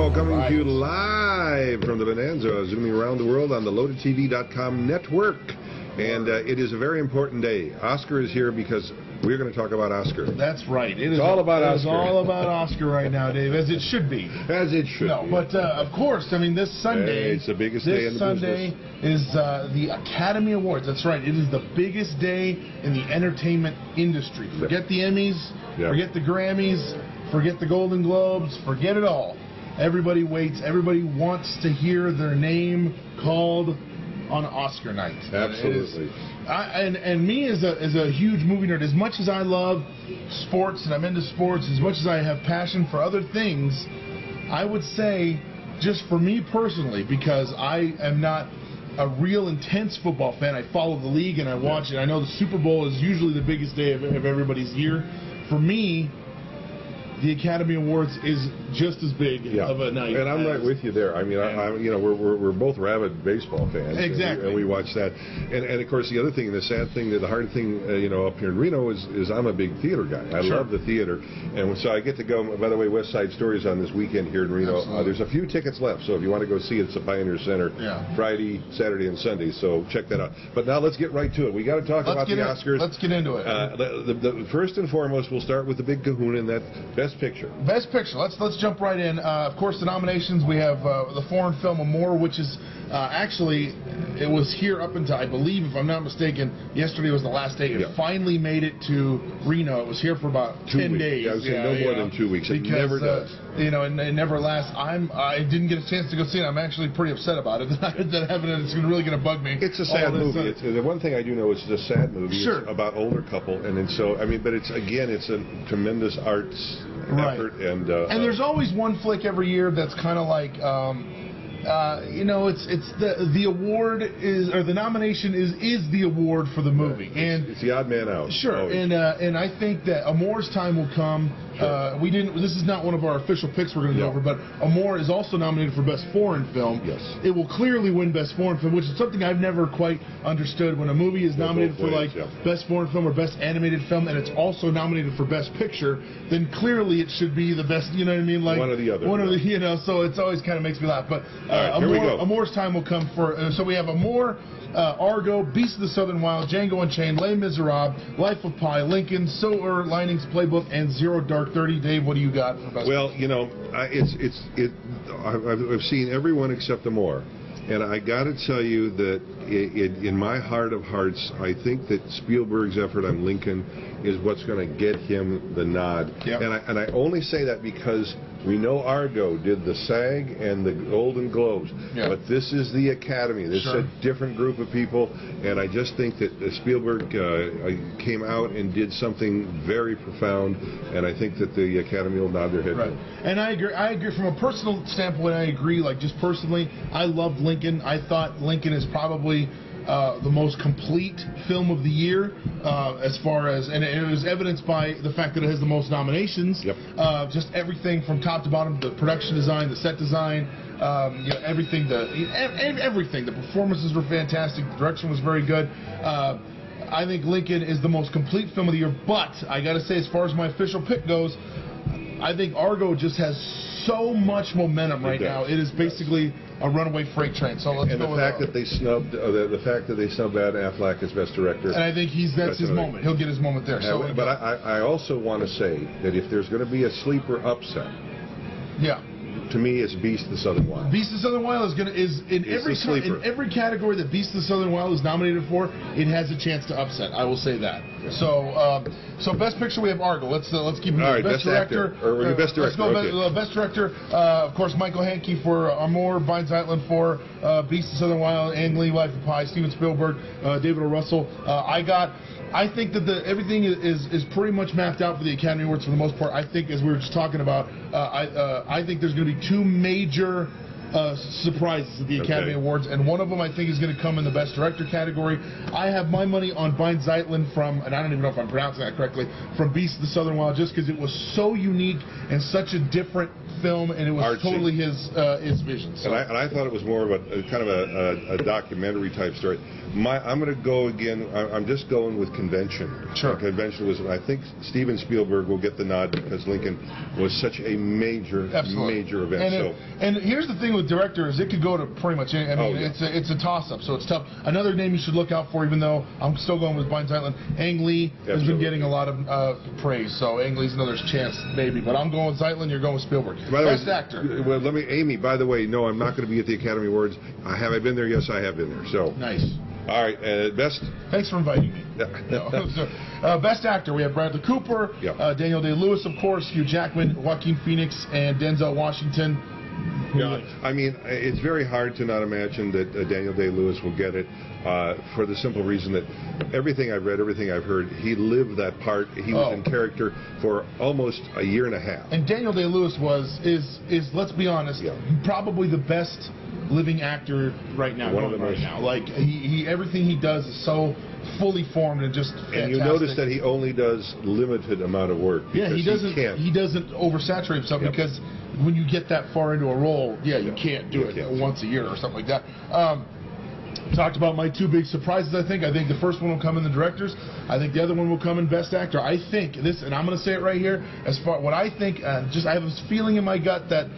Call coming to you live from the Bonanza, zooming around the world on the LoadedTV.com network. And it is a very important day. Oscar is here because we're going to talk about Oscar. That's right. It's all about Oscar. It's all about Oscar right now, Dave, as it should be. As it should be. But of course, I mean, this Sunday. It's the biggest day in the business. This Sunday is the Academy Awards. That's right. It is the biggest day in the entertainment industry. Forget the Emmys. Forget the Grammys. Forget the Golden Globes. Forget it all. Everybody waits. Everybody wants to hear their name called on Oscar night. Absolutely. And me as a huge movie nerd, as much as I love sports and I'm into sports, as much as I have passion for other things, I would say, just for me personally, because I am not a real intense football fan, I follow the league and I watch it. I know the Super Bowl is usually the biggest day of everybody's year. For me, the Academy Awards is just as big of a night. And I'm right with you there. I mean, we're both rabid baseball fans. Exactly. And we watch that. And of course, the other thing, the sad thing, the hard thing, up here in Reno is I'm a big theater guy. I love the theater. And so I get to go, by the way, West Side Stories on this weekend here in Reno. There's a few tickets left. So if you want to go see it, it's the Pioneer Center Friday, Saturday, and Sunday. So check that out. But now let's get right to it. We got to talk about the Oscars. Let's get into it. The first and foremost, we'll start with the big kahuna, and that's Best Picture. Best Picture. Let's jump right in. Of course, the nominations, we have the foreign film Amour, which is actually, it was here up until, I believe, if I'm not mistaken, yesterday was the last day. It finally made it to Reno. It was here for about 10 days. I would say no more than 2 weeks. It never does. It never lasts. I didn't get a chance to go see it. I'm actually pretty upset about it. That happened, and it's really going to bug me. It's a sad movie. The one thing I do know is it's a sad movie. It's about older couple, and so but it's a tremendous arts effort, and there's always one flick every year that's kind of like. It's the award is, or the nomination is the award for the movie, and it's the odd man out. And I think that Amour's time will come. This is not one of our official picks we're going to go over, but Amour is also nominated for Best Foreign Film. Yes. It will clearly win Best Foreign Film, which is something I've never quite understood. When a movie is nominated for Best Foreign Film or Best Animated Film, and it's also nominated for Best Picture, then clearly it should be the best. You know what I mean? Like one or the other. So it's always kind of makes me laugh. But here we go. Amour's time will come for. So we have Amour, Argo, Beast of the Southern Wild, Django Unchained, Les Miserables, Life of Pi, Lincoln, Silver Linings Playbook, and Zero Dark 30. Dave, what do you got for Best? Well, I've seen everyone except Amour. And I got to tell you that in my heart of hearts, I think that Spielberg's effort on Lincoln is what's going to get him the nod. And I only say that because we know Argo did the SAG and the Golden Globes, but this is the Academy. This is a different group of people, and I just think that Spielberg came out and did something very profound, and I think that the Academy will nod their head. Right. And I agree from a personal standpoint. I agree. Like, just personally, I loved Lincoln. I thought Lincoln is probably the most complete film of the year, as far as, and it was evidenced by the fact that it has the most nominations. Just everything from top to bottom, the production design, the set design, everything. Everything. The performances were fantastic. The direction was very good. I think Lincoln is the most complete film of the year. But I got to say, as far as my official pick goes, I think Argo just has so much momentum right now. It is basically a runaway freight train. So let's go with the fact that they snubbed Ben Affleck as Best Director. And I think that's his moment. He'll get his moment there. But I also want to say that if there's going to be a sleeper upset, to me, it's Beast of the Southern Wild. Beast of the Southern Wild is in every category that Beast of the Southern Wild is nominated for, it has a chance to upset. I will say that. So Best Picture, we have Argo. Let's keep it. All right, Best Director. Best Director. Let's go Best Director. Of course, Michael Haneke for Amour, Vine Zeitlin for Beast of the Southern Wild, Ang Lee, Life of Pi, Steven Spielberg, David O. Russell. I think that everything is pretty much mapped out for the Academy Awards for the most part. I think, as we were just talking about, I think there's going to be two major surprises at the Academy Okay. Awards, and one of them I think is going to come in the Best Director category. I have my money on Bind Zeitlin from, and I don't even know if I'm pronouncing that correctly, from Beast of the Southern Wild, just because it was so unique and such a different film, and it was Artsy. totally his vision. So. And I thought it was more of a kind of a documentary type story. I'm going to go again. I'm just going with convention. Sure. Conventionalism. I think Steven Spielberg will get the nod because Lincoln was such a major event. And here's the thing with director is it could go to pretty much any. I mean, it's a toss-up, so it's tough. Another name you should look out for, even though I'm still going with Bind Zeitlin, Ang Lee has been getting a lot of praise. So Ang Lee's another chance, maybe. But I'm going with Zeitlin. You're going with Spielberg. Best actor. Well, Amy. By the way, no, I'm not going to be at the Academy Awards. Have I been there? Yes, I have been there. So nice. All right, best. Thanks for inviting me. Best actor, we have Bradley Cooper, Daniel Day-Lewis, of course, Hugh Jackman, Joaquin Phoenix, and Denzel Washington. Yeah, I mean, it's very hard to not imagine that Daniel Day-Lewis will get it for the simple reason that everything I've read, everything I've heard, he lived that part. He was in character for almost a year and a half. And Daniel Day-Lewis is let's be honest, probably the best living actor right now. One of the most. Like he everything he does is so fully formed and just fantastic. And you notice that he only does limited amount of work. Yeah, he doesn't oversaturate himself because when you get that far into a role, you can't do it once a year or something like that. Talked about my two big surprises. I think the first one will come in the directors. I think the other one will come in best actor. I think this, and I'm going to say it right here. As far what I think, I have this feeling in my gut that,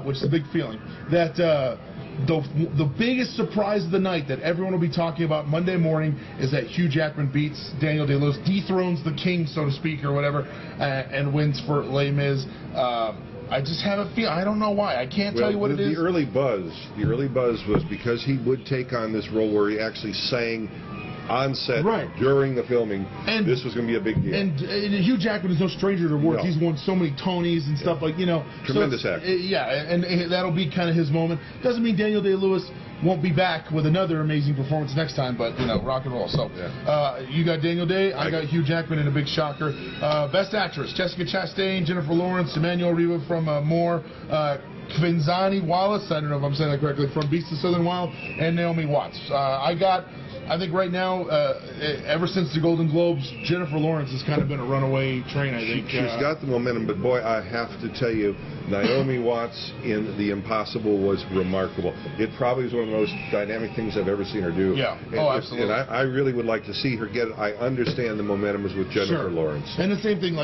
which is a big feeling, that the biggest surprise of the night that everyone will be talking about Monday morning is that Hugh Jackman beats Daniel Day-Lewis, dethrones the king, so to speak, or whatever, and wins for Les Mis. I just have a feeling. I don't know why. I can't tell you what it is. The early buzz was because he would take on this role where he actually sang on set during the filming. And this was going to be a big deal. And Hugh Jackman is no stranger to awards. He's won so many Tonys and stuff Tremendous actor. And that'll be kind of his moment. Doesn't mean Daniel Day-Lewis won't be back with another amazing performance next time, but rock and roll. So you got Daniel Day, I got Hugh Jackman in a big shocker. Best actress: Jessica Chastain, Jennifer Lawrence, Emmanuel Riva from More, Quinzani Wallace, I don't know if I'm saying that correctly, from Beast of the Southern Wild, and Naomi Watts. I think right now, ever since the Golden Globes, Jennifer Lawrence has kind of been a runaway train, I think. She's got the momentum, but boy, I have to tell you, Naomi Watts in The Impossible was remarkable. It probably is one of the most dynamic things I've ever seen her do. Yeah, absolutely. And I really would like to see her get it. I understand the momentum is with Jennifer Lawrence. And the same thing,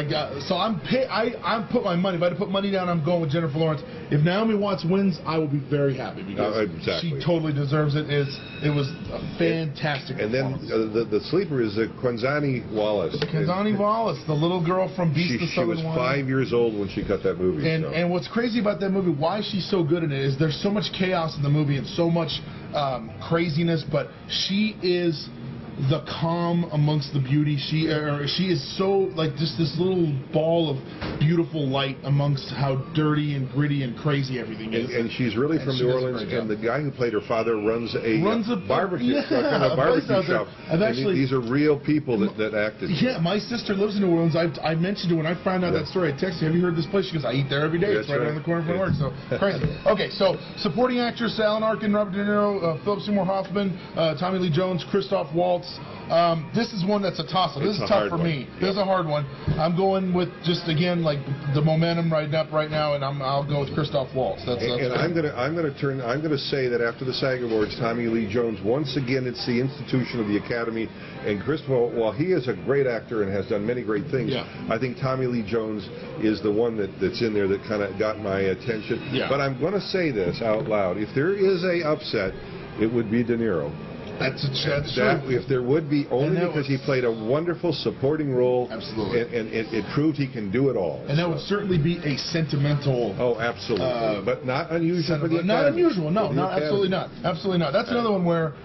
so I put my money, if I had to put money down, I'm going with Jennifer Lawrence. If Naomi Watts wins, I will be very happy because she totally deserves it. It was a fantastic performance. And then the sleeper is Quinzani Wallace. Quinzani Wallace, the little girl from Beast of the Southern Wild. She was 5 years old when she cut that movie. And what's crazy about that movie, why she's so good in it, is there's so much chaos in the movie and so much craziness, but she is the calm amongst the beauty. She is so just this little ball of beautiful light amongst how dirty and gritty and crazy everything is. And she's really from New Orleans, and the guy who played her father runs a barbecue shop. These are real people that acted. Yeah, my sister lives in New Orleans. I mentioned it when I found out that story. I texted her, have you heard this place? She goes, I eat there every day. It's right around the corner from work. So crazy. Okay, so supporting actors: Alan Arkin, Robert De Niro, Philip Seymour Hoffman, Tommy Lee Jones, Christoph Waltz. This is one that's a toss-up. This is tough for me. This is a hard one. I'm going with just again the momentum right now, and I'll go with Christoph Waltz. I'm going to say that after the SAG Awards, Tommy Lee Jones, once again, it's the institution of the Academy, and Christoph, while he is a great actor and has done many great things, I think Tommy Lee Jones is the one that's in there that kind of got my attention. But I'm going to say this out loud: if there is a upset, it would be De Niro. That's true. If there would be, only because he played a wonderful supporting role. Absolutely. And it proved he can do it all. And that would certainly be a sentimental. Oh, absolutely. But not unusual for the Academy. Not unusual. No, absolutely not. Absolutely not. That's another one where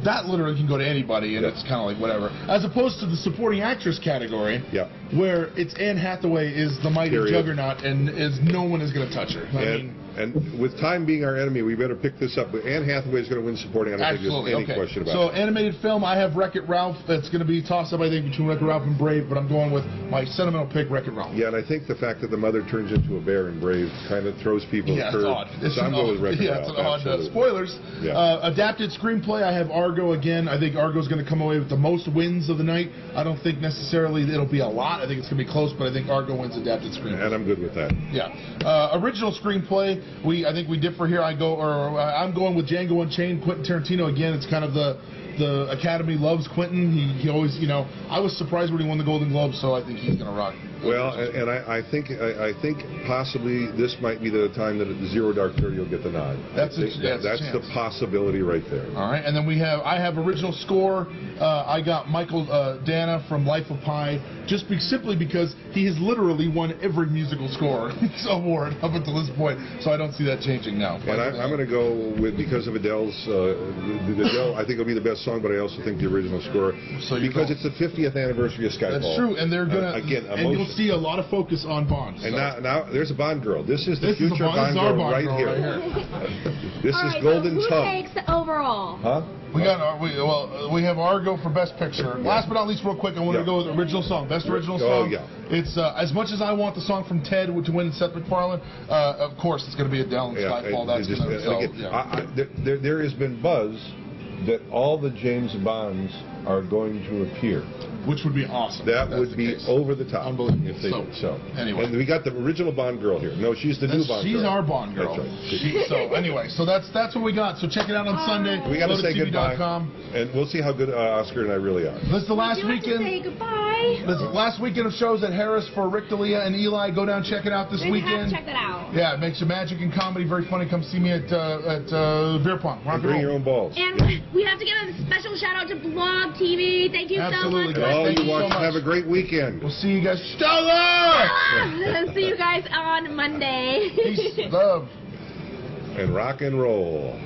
that literally can go to anybody, and it's kind of like whatever. As opposed to the supporting actress category, where it's Anne Hathaway is the mighty juggernaut, and no one is going to touch her. I mean. And with time being our enemy, we better pick this up. But Anne Hathaway is going to win supporting. I don't Absolutely. think there's any question about So it. animated film, I have Wreck-It Ralph. That's going to be tossed up, I think, between Wreck-It Ralph and Brave. But I'm going with my sentimental pick, Wreck-It Ralph. Yeah, and I think the fact that the mother turns into a bear in Brave kind of throws people Yeah, a it's curve. odd. It's So I'm going with Wreck-It yeah, Ralph. it's an odd absolutely. spoilers. Yeah. Adapted screenplay, I have Argo again. I think Argo's going to come away with the most wins of the night. I don't think necessarily it'll be a lot. I think it's going to be close, but I think Argo wins adapted screenplay. And I'm good with that. Yeah. Original screenplay, I think we differ here. I'm going with Django Unchained. Quentin Tarantino again. It's kind of the Academy loves Quentin. He always, I was surprised when he won the Golden Globe, so I think he's going to rock. Well, and I think possibly this might be the time that Zero Dark 30 will get the nod. That's the possibility right there. All right, and then I have original score. I got Michael Dana from Life of Pi, simply because he has literally won every musical score award up until this point. So I don't see that changing now. And I'm going to go with, because of Adele's, Adele, I think it'll be the best song, but I also think the original score, because it's the 50th anniversary of Skyfall. That's true, and they're gonna again, and you'll see a lot of focus on Bond. And now there's a Bond girl. This is the future Bond girl right here. This is Golden Who Tongue. takes the overall? Huh? We have Argo for Best Picture. Last but not least, real quick, I want to go with original song. Best original song. Yeah. It's as much as I want the song from Ted to win Seth MacFarlane. Of course, it's going to be Adele and Skyfall. There has been buzz that all the James Bonds are going to appear. Which would be awesome. That would be over the top. Unbelievable. If they did so. Anyway. And we got the original Bond girl here. No, she's the new Bond girl. She's our Bond girl. That's right. So anyway, that's what we got. So check it out on Sunday. We got to say goodbye. TV.com. And we'll see how good Oscar and I really are. This is the last We weekend. have to say goodbye. This is the last weekend of shows at Harris for Rick D'Elia and Eli. Go down, check it out this We have weekend. to check that out. Yeah, it makes you magic and comedy. Very funny. Come see me at Beer Pong. And bring your own balls. And we have to give a special shout out to Blog TV. Thank you Absolutely, so much. guys. All Thank you you so watch, much. have a great weekend. We'll see you guys. Stella! See you guys on Monday. Peace, love. And rock and roll.